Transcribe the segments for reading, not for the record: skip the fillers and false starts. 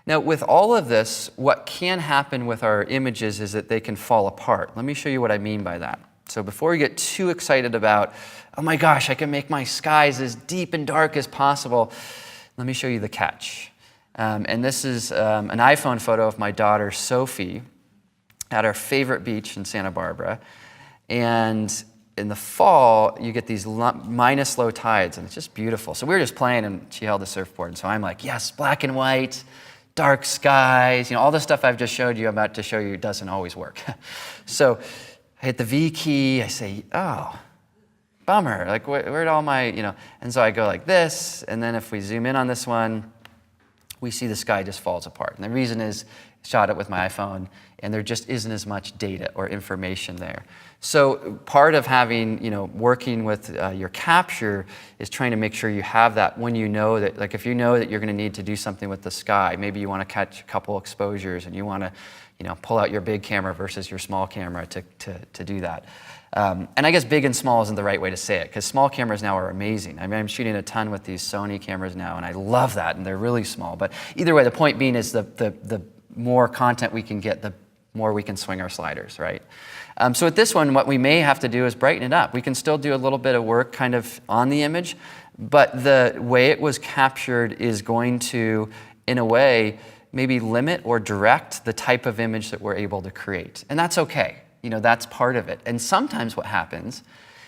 Now, with all of this, what can happen with our images is that they can fall apart. Let me show you what I mean by that. So before we get too excited about, oh my gosh, I can make my skies as deep and dark as possible, let me show you the catch. And this is an iPhone photo of my daughter, Sophie, at our favorite beach in Santa Barbara. And in the fall, you get these minus low tides, and it's just beautiful. So we were just playing, and she held the surfboard. And so I'm like, yes, black and white, dark skies. You know, all the stuff I've just showed you, I'm about to show you, doesn't always work. So I hit the V key. I say, oh, bummer. Like, where'd all my, you know. And so I go like this, and then if we zoom in on this one, we see the sky just falls apart. And the reason is, I shot it with my iPhone, and there just isn't as much data or information there. So part of having, you know, working with your capture is trying to make sure you have that when you know that, like if you know that you're going to need to do something with the sky, maybe you want to catch a couple exposures and you want to, you know, pull out your big camera versus your small camera to do that. And I guess big and small isn't the right way to say it, because small cameras now are amazing. I mean, I'm shooting a ton with these Sony cameras now, and I love that, and they're really small. But either way, the point being is the more content we can get, the more we can swing our sliders, right? So with this one, what we may have to do is brighten it up. We can still do a little bit of work kind of on the image, but the way it was captured is going to, in a way, maybe limit or direct the type of image that we're able to create. And that's okay. You know, that's part of it. And sometimes what happens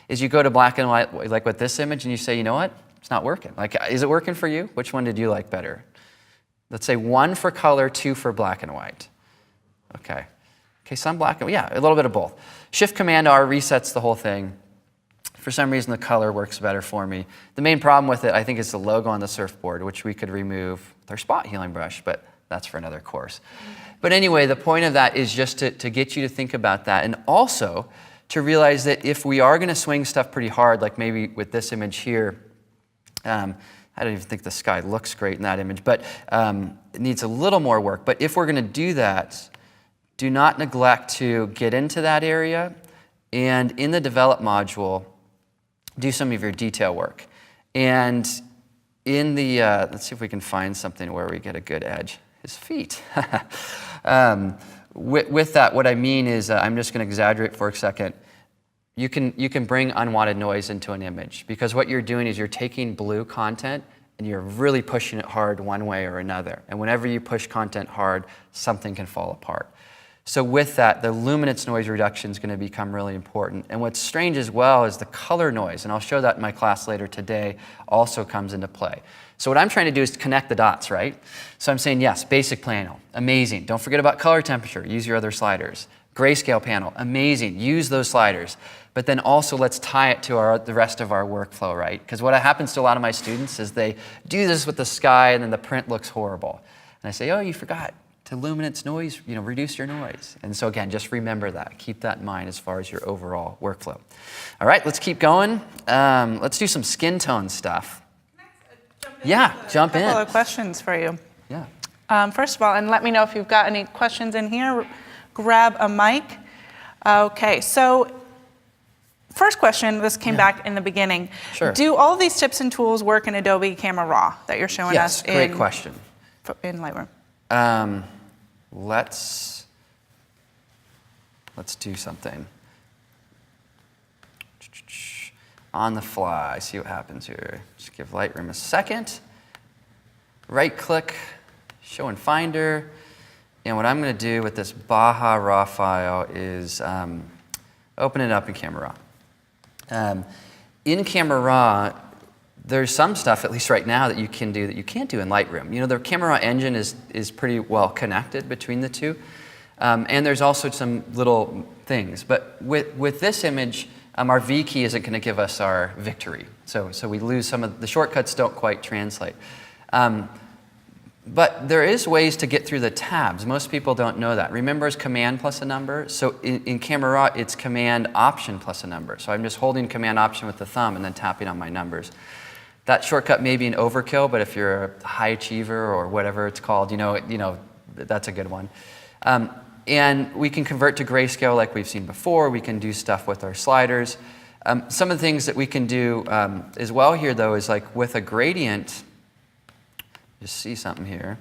is you go to black and white, like with this image, and you say, you know what? It's not working. Like, is it working for you? Which one did you like better? Let's say 1 for color, 2 for black and white. Okay. Okay, some black and white. Yeah, a little bit of both. Shift-Command-R resets the whole thing. For some reason, the color works better for me. The main problem with it, I think, is the logo on the surfboard, which we could remove with our spot healing brush, but that's for another course. But anyway, the point of that is just to get you to think about that, and also to realize that if we are going to swing stuff pretty hard, like maybe with this image here, I don't even think the sky looks great in that image, but it needs a little more work. But if we're going to do that, do not neglect to get into that area, and in the develop module, do some of your detail work. And in the, let's see if we can find something where we get a good edge. His feet. With that, what I mean is, I'm just going to exaggerate for a second. You can bring unwanted noise into an image, because what you're doing is you're taking blue content and you're really pushing it hard one way or another. And whenever you push content hard, something can fall apart. So with that, the luminance noise reduction is going to become really important. And what's strange as well is the color noise, and I'll show that in my class later today, also comes into play. So what I'm trying to do is connect the dots, right? So I'm saying, yes, basic panel, amazing. Don't forget about color temperature, use your other sliders. Grayscale panel, amazing, use those sliders. But then also let's tie it to the rest of our workflow, right? Because what happens to a lot of my students is they do this with the sky and then the print looks horrible. And I say, oh, you forgot to luminance noise, you know, reduce your noise. And so again, just remember that. Keep that in mind as far as your overall workflow. All right, let's keep going. Let's do some skin tone stuff. Yeah, jump in. A couple of questions for you. Yeah. First of all, and let me know if you've got any questions in here. Grab a mic. Okay, so first question, this came back in the beginning. Sure. Do all of these tips and tools work in Adobe Camera Raw that you're showing us Yes, great question. In Lightroom? Let's do something. On the fly, see what happens here. Just give Lightroom a second. Right click, show in Finder. And what I'm going to do with this Baja RAW file is open it up in Camera Raw. In Camera Raw, there's some stuff, at least right now, that you can do that you can't do in Lightroom. You know, the Camera Raw engine is pretty well connected between the two. And there's also some little things. But with this image, our V key isn't going to give us our victory. So we lose some of the shortcuts, don't quite translate. But there is ways to get through the tabs. Most people don't know that. Remember, it's Command plus a number. So in Camera Raw, it's Command Option plus a number. So I'm just holding Command Option with the thumb and then tapping on my numbers. That shortcut may be an overkill, but if you're a high achiever or whatever it's called, you know that's a good one. And we can convert to grayscale like we've seen before. We can do stuff with our sliders. Some of the things that we can do as well here, though, is like with a gradient. Just see something here.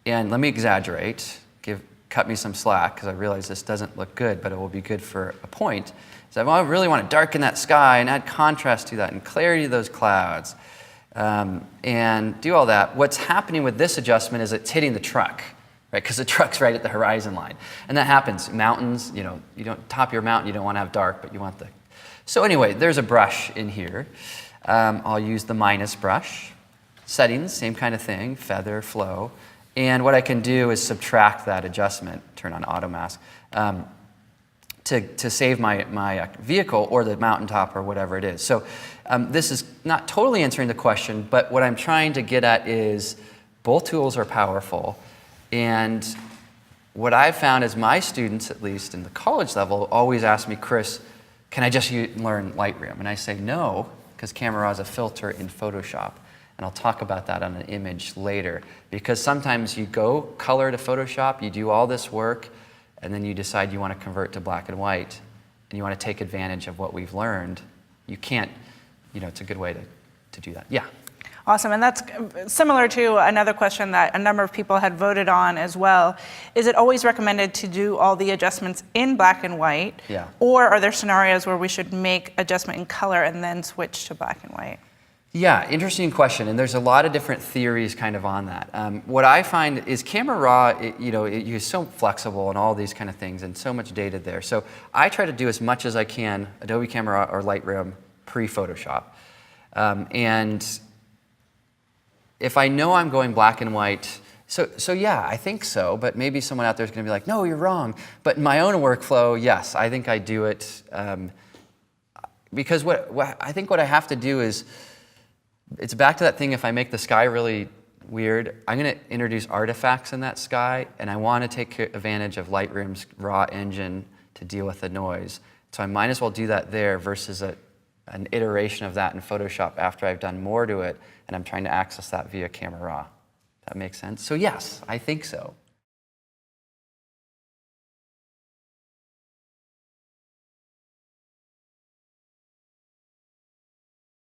And let me exaggerate, cut me some slack, because I realize this doesn't look good, but it will be good for a point. So I really want to darken that sky and add contrast to that and clarity to those clouds, and do all that. What's happening with this adjustment is it's hitting the truck, right? Because the truck's right at the horizon line. And that happens. Mountains, you don't top your mountain, you don't want to have dark, but you want the... So anyway, there's a brush in here. I'll use the minus brush. Settings, same kind of thing, feather, flow. And what I can do is subtract that adjustment, turn on auto mask, to save my vehicle or the mountaintop or whatever it is. So this is not totally answering the question, but what I'm trying to get at is both tools are powerful. And what I've found is my students, at least in the college level, always ask me, Chris, can I just learn Lightroom? And I say no, because Camera Raw is a filter in Photoshop. And I'll talk about that on an image later. Because sometimes you go color to Photoshop, you do all this work, and then you decide you want to convert to black and white, and you want to take advantage of what we've learned. You can't, it's a good way to do that. Yeah. Awesome, and that's similar to another question that a number of people had voted on as well. Is it always recommended to do all the adjustments in black and white? Yeah. Or are there scenarios where we should make adjustment in color and then switch to black and white? Yeah, interesting question, and there's a lot of different theories kind of on that. What I find is Camera Raw, it's so flexible and all these kind of things, and so much data there. So I try to do as much as I can, Adobe Camera Raw or Lightroom, pre-Photoshop. And if I know I'm going black and white, so yeah, I think so, but maybe someone out there is going to be like, no, you're wrong. But in my own workflow, yes, I think I do it, because I think what I have to do is, it's back to that thing, if I make the sky really weird, I'm going to introduce artifacts in that sky, and I want to take advantage of Lightroom's raw engine to deal with the noise. So I might as well do that there versus an iteration of that in Photoshop after I've done more to it, and I'm trying to access that via Camera Raw. That makes sense? So yes, I think so.